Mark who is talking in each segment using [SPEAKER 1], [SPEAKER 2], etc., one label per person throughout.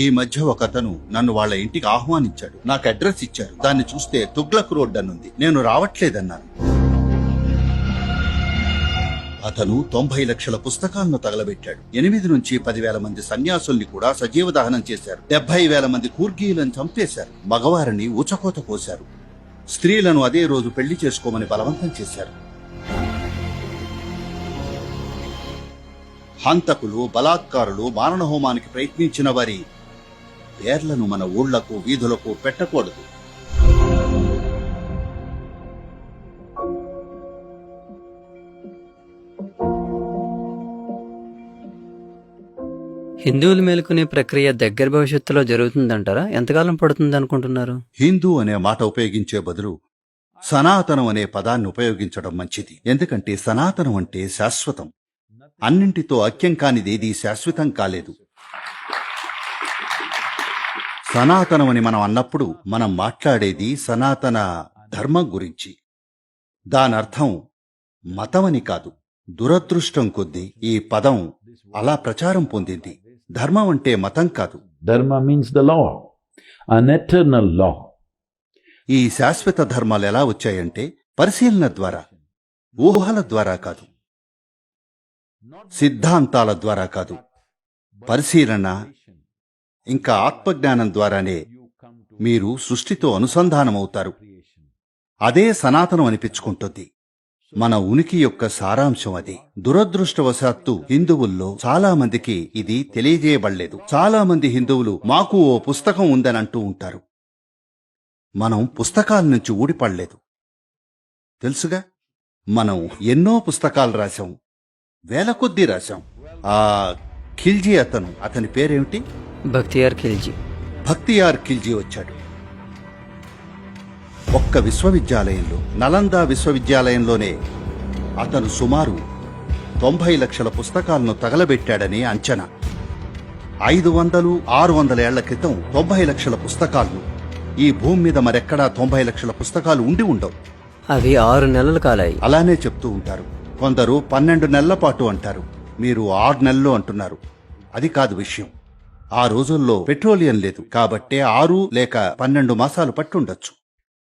[SPEAKER 1] ఈ మధ్య ఒకతను నన్ను వాళ్ళ ఇంటికి ఆహ్వానించాడు. నాకు అడ్రస్ ఇచ్చారు. దాన్ని చూస్తే తుగ్లక్ రోడ్ అనుంది. నేను రావట్లేదన్నాను. అతను 90 లక్షల పుస్తకాలను తగలబెట్టాడు. 8 నుంచి 10,000 మంది సన్యాసుల్ని కూడా సజీవ దహనం చేశారు. 70,000 మంది కూర్గీలను చంపేశారు. మగవారిని ఊచకోత కోశారు. స్త్రీలను అదే రోజు పెళ్లి చేసుకోమని బలవంతం చేశారు. హంతకులు, బలాత్కారులు, మారణహోమానికి ప్రయత్నించిన వారి పేర్లను మన ఊళ్లకు, వీధులకు పెట్టకూడదు.
[SPEAKER 2] హిందువులు మేలుకునే ప్రక్రియ దగ్గర భవిష్యత్తులో జరుగుతుందంటారా? ఎంతకాలం పడుతుంది అనుకుంటున్నారు?
[SPEAKER 1] హిందూ అనే మాట ఉపయోగించే బదులు సనాతనం అనే పదాన్ని ఉపయోగించడం మంచిది. ఎందుకంటే సనాతనం అంటే శాశ్వతం. అన్నింటితో ఐక్యం కానిదేదీ శాశ్వతం కాలేదు. సనాతనం అని మనం అన్నప్పుడు మనం మాట్లాడేది సనాతన ధర్మం గురించి. దానర్థం మతమని కాదు. దురదృష్టం కొద్దీ ఈ పదం అలా ప్రచారం పొందింది. ధర్మం అంటే మతం కాదు.
[SPEAKER 3] Dharma means the law, an eternal law.
[SPEAKER 1] ఈ శాశ్వత ధర్మాలు ఎలా వచ్చాయంటే పరిశీలన ద్వారా, ఊహల ద్వారా కాదు, సిద్ధాంతాల ద్వారా కాదు, పరిశీలన ఇంకా ఆత్మజ్ఞానం ద్వారానే మీరు సృష్టితో అనుసంధానమవుతారు. అదే సనాతనం అనిపించుకుంటుంది. మన ఉనికి యొక్క సారాంశం అది. దురదృష్టవశాత్తు హిందువుల్లో చాలా మందికి ఇది తెలియజేయబడలేదు. చాలా మంది హిందువులు మాకు ఓ పుస్తకం ఉందని అంటూ ఉంటారు. మనం పుస్తకాల నుంచి ఊడిపడలేదు. తెలుసుగా, మనం ఎన్నో పుస్తకాలు రాశాం, వేల కొద్దీ రాశాం. ఆ ఖిల్జీ అతని పేరేమిటి?
[SPEAKER 2] బఖ్తియార్ ఖిల్జీ.
[SPEAKER 1] బఖ్తియార్ ఖిల్జీ వచ్చాడు. ఒక్క విశ్వవిద్యాలయంలో, నలందా విశ్వవిద్యాలయంలోనే అతను సుమారు 90 లక్షల పుస్తకాలను తగలబెట్టాడని అంచనా. 500-600 ఏళ్ల క్రితం 90 లక్షల పుస్తకాలను, ఈ భూమి మీద మరెక్కడా 90 లక్షల పుస్తకాలు ఉండి ఉండవు.
[SPEAKER 2] అవి 6 నెలలు కాలాయి.
[SPEAKER 1] అలానే చెప్తూ ఉంటారు. కొందరు 12 నెలల పాటు అంటారు. మీరు 6 నెలలు అంటున్నారు. అది కాదు విషయం. ఆ రోజుల్లో పెట్రోలియం లేదు కాబట్టే 6 లేక 12 మాసాలు పట్టుండొచ్చు.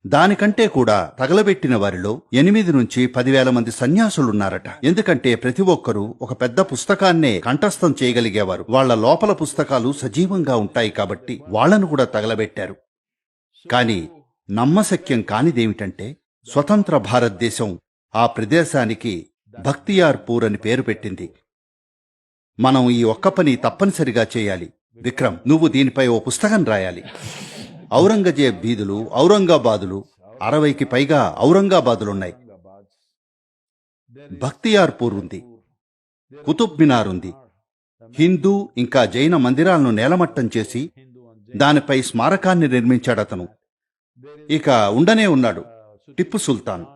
[SPEAKER 1] దానికంటే కూడా తగలబెట్టిన వారిలో 8 నుంచి 10,000 మంది సన్యాసులున్నారట. ఎందుకంటే ప్రతి ఒక్కరూ ఒక పెద్ద పుస్తకాన్నే కంఠస్థం చేయగలిగేవారు. వాళ్ల లోపల పుస్తకాలు సజీవంగా ఉంటాయి కాబట్టి వాళ్లను కూడా తగలబెట్టారు. కాని నమ్మశక్యం కానిదేమిటంటే స్వతంత్ర భారతదేశం ఆ ప్రదేశానికి బఖ్తియార్పూర్ అని పేరు పెట్టింది. మనం ఈ ఒక్క పని తప్పనిసరిగా చేయాలి. విక్రమ్, నువ్వు దీనిపై ఓ పుస్తకం రాయాలి. ఔరంగజేబ్ బీదులు, ఔరంగాబాదులు, 60కి పైగా ఔరంగాబాదులున్నాయి. బఖ్తియార్పూర్ ఉంది, కుతుబ్ మినార్ ఉంది. హిందూ ఇంకా జైన మందిరాలను నేలమట్టం చేసి దానిపై స్మారకాన్ని నిర్మించాడతను. ఇక ఉండనే ఉన్నాడు టిప్పు సుల్తాన్.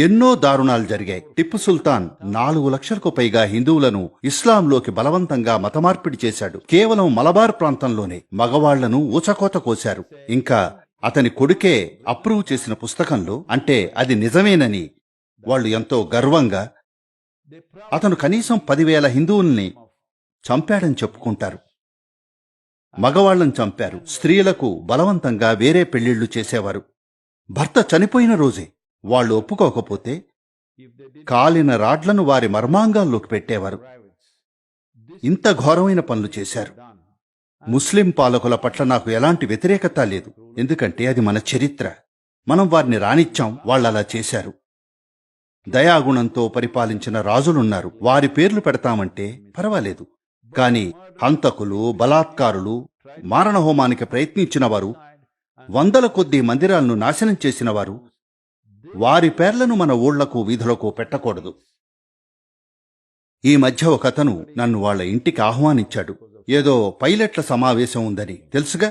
[SPEAKER 1] ఎన్నో దారుణాలు జరిగాయి. టిప్పు సుల్తాన్ 4 లక్షలకు పైగా హిందువులను ఇస్లాంలోకి బలవంతంగా మతమార్పిడి చేశాడు. కేవలం మలబార్ ప్రాంతంలోనే మగవాళ్లను ఊచకోత కోశారు. ఇంకా అతని కొడుకే అప్రూవ్ చేసిన పుస్తకంలో, అంటే అది నిజమేనని వాళ్ళు ఎంతో గర్వంగా, అతను కనీసం 10,000 హిందువుల్ని చంపాడని చెప్పుకుంటారు. మగవాళ్లను చంపారు. స్త్రీలకు బలవంతంగా వేరే పెళ్లిళ్లు చేసేవారు. భర్త చనిపోయిన రోజే వాళ్ళు ఒప్పుకోకపోతే కాలిన రాడ్లను వారి మర్మాంగాల్లోకి పెట్టేవారు. ఇంత ఘోరమైన పనులు చేశారు. ముస్లిం పాలకుల పట్ల నాకు ఎలాంటి వ్యతిరేకత లేదు. ఎందుకంటే అది మన చరిత్ర. మనం వారిని రానిచ్చాం, వాళ్ళలా చేశారు. దయాగుణంతో పరిపాలించిన రాజులున్నారు. వారి పేర్లు పెడతామంటే పర్వాలేదు. కాని హంతకులు, బలాత్కారులు, మారణహోమానికి ప్రయత్నించిన వారు, 100ల కొద్దీ మందిరాలను నాశనం చేసిన వారు, వారి పేర్లను మన ఊళ్లకు, వీధులకు పెట్టకూడదు. ఈ మధ్య ఒకతను నన్ను వాళ్ళ ఇంటికి ఆహ్వానించాడు. ఏదో పైలట్ల సమావేశం ఉందని. తెలుసుగా,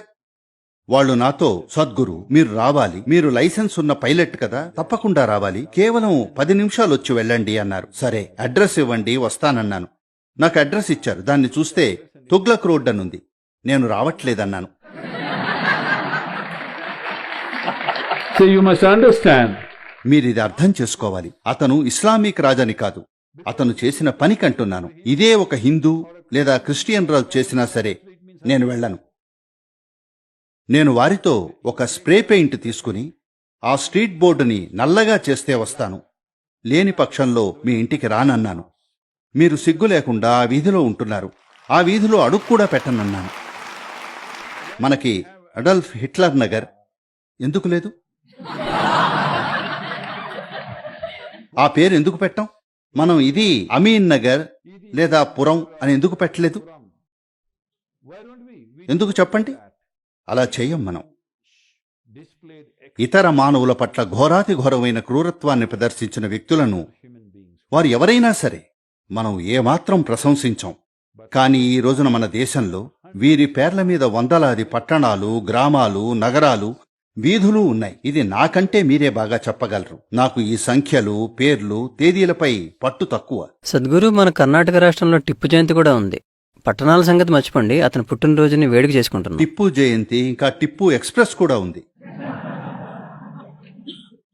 [SPEAKER 1] వాళ్ళు నాతో, సద్గురు మీరు రావాలి, మీరు లైసెన్స్ ఉన్న పైలట్ కదా, తప్పకుండా రావాలి, కేవలం 10 నిమిషాలు వచ్చి వెళ్ళండి అన్నారు. సరే, అడ్రస్ ఇవ్వండి, వస్తానన్నాను. నాకు అడ్రస్ ఇచ్చారు. దాన్ని చూస్తే తుగ్లక్ రోడ్ అనుంది. నేను రావట్లేదన్నాను.
[SPEAKER 3] So you must understand.
[SPEAKER 1] మీరిది అర్థం చేసుకోవాలి. అతను ఇస్లామిక్ రాజని కాదు, అతను చేసిన పనికంటున్నాను. ఇదే ఒక హిందూ లేదా క్రిస్టియన్ రాజు చేసినా సరే నేను వెళ్ళను. నేను వారితో ఒక స్ప్రే పెయింట్ తీసుకుని ఆ స్ట్రీట్ బోర్డుని నల్లగా చేస్తే వస్తాను. లేని పక్షంలో మీ ఇంటికి రానన్నాను. మీరు సిగ్గు లేకుండా ఆ వీధిలో ఉంటున్నారు. ఆ వీధిలో అడుగు కూడా పెట్టనన్నాను. మనకి అడల్ఫ్ హిట్లర్ నగర్ ఎందుకు లేదు? ఆ పేరు ఎందుకు పెట్టాం? మనం ఇది అమీన్ నగర్ లేదా పురం అని ఎందుకు పెట్టలేదు? ఎందుకు చెప్పండి? అలా చెయ్యం మనం. ఇతర మానవుల పట్ల ఘోరాతి ఘోరమైన క్రూరత్వాన్ని ప్రదర్శించిన వ్యక్తులను, వారు ఎవరైనా సరే, మనం ఏమాత్రం ప్రశంసించాం. కానీ ఈ రోజున మన దేశంలో వీరి పేర్ల మీద వందలాది పట్టణాలు, గ్రామాలు, నగరాలు, వీధులు ఉన్నాయి. ఇది నాకంటే మీరే బాగా చెప్పగలరు. నాకు ఈ సంఖ్యలు, పేర్లు, తేదీలపై పట్టు తక్కువ.
[SPEAKER 2] సద్గురు, మన కర్ణాటక రాష్ట్రంలో టిప్పు జయంతి కూడా ఉంది. పట్టణాల సంగతి మర్చిపోండి, అతని పుట్టినరోజుని వేడుక చేసుకుంటున్నాం.
[SPEAKER 1] టిప్పు జయంతి, ఇంకా టిప్పు ఎక్స్ప్రెస్ కూడా ఉంది.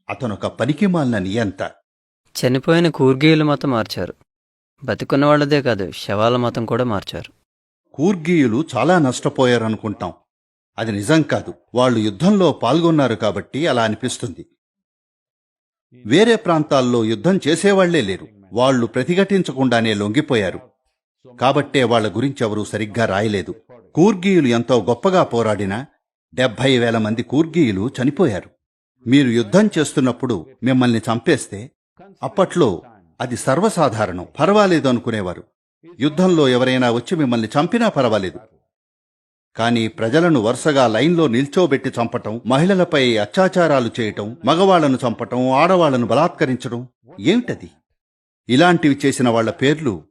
[SPEAKER 1] అతనొక పనికిమాలిన నియంత.
[SPEAKER 2] చనిపోయిన కూర్గీయుల మతం మార్చారు. బతికున్న వాళ్ళదే కాదు, శవాల మతం కూడా మార్చారు.
[SPEAKER 1] కూర్గీయులు చాలా నష్టపోయారనుకుంటాం. అది నిజం కాదు. వాళ్ళు యుద్ధంలో పాల్గొన్నారు కాబట్టి అలా అనిపిస్తుంది. వేరే ప్రాంతాల్లో యుద్ధం చేసేవాళ్లే లేరు. వాళ్ళు ప్రతిఘటించకుండానే లొంగిపోయారు. కాబట్టే వాళ్ల గురించి ఎవరూ సరిగ్గా రాయలేదు. కూర్గీయులు ఎంతో గొప్పగా పోరాడినా 70,000 మంది కూర్గీయులు చనిపోయారు. మీరు యుద్ధం చేస్తున్నప్పుడు మిమ్మల్ని చంపేస్తే అప్పట్లో అది సర్వసాధారణం, పర్వాలేదు అనుకునేవారు. యుద్ధంలో ఎవరైనా వచ్చి మిమ్మల్ని చంపినా పర్వాలేదు. కానీ ప్రజలను వరుసగా లైన్లో నిల్చోబెట్టి చంపటం, మహిళలపై అత్యాచారాలు చేయటం, మగవాళ్లను చంపటం, ఆడవాళ్లను బలాత్కరించడం ఏమిటది? ఇలాంటివి చేసిన వాళ్ల పేర్లు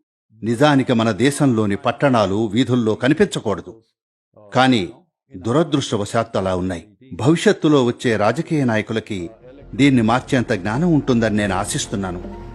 [SPEAKER 1] నిజానికి మన దేశంలోని పట్టణాలు, వీధుల్లో కనిపించకూడదు. కానీ దురదృష్టవశాత్తు అలా ఉన్నాయి. భవిష్యత్తులో వచ్చే రాజకీయ నాయకులకి దీన్ని మార్చేంత జ్ఞానం ఉంటుందని నేను ఆశిస్తున్నాను.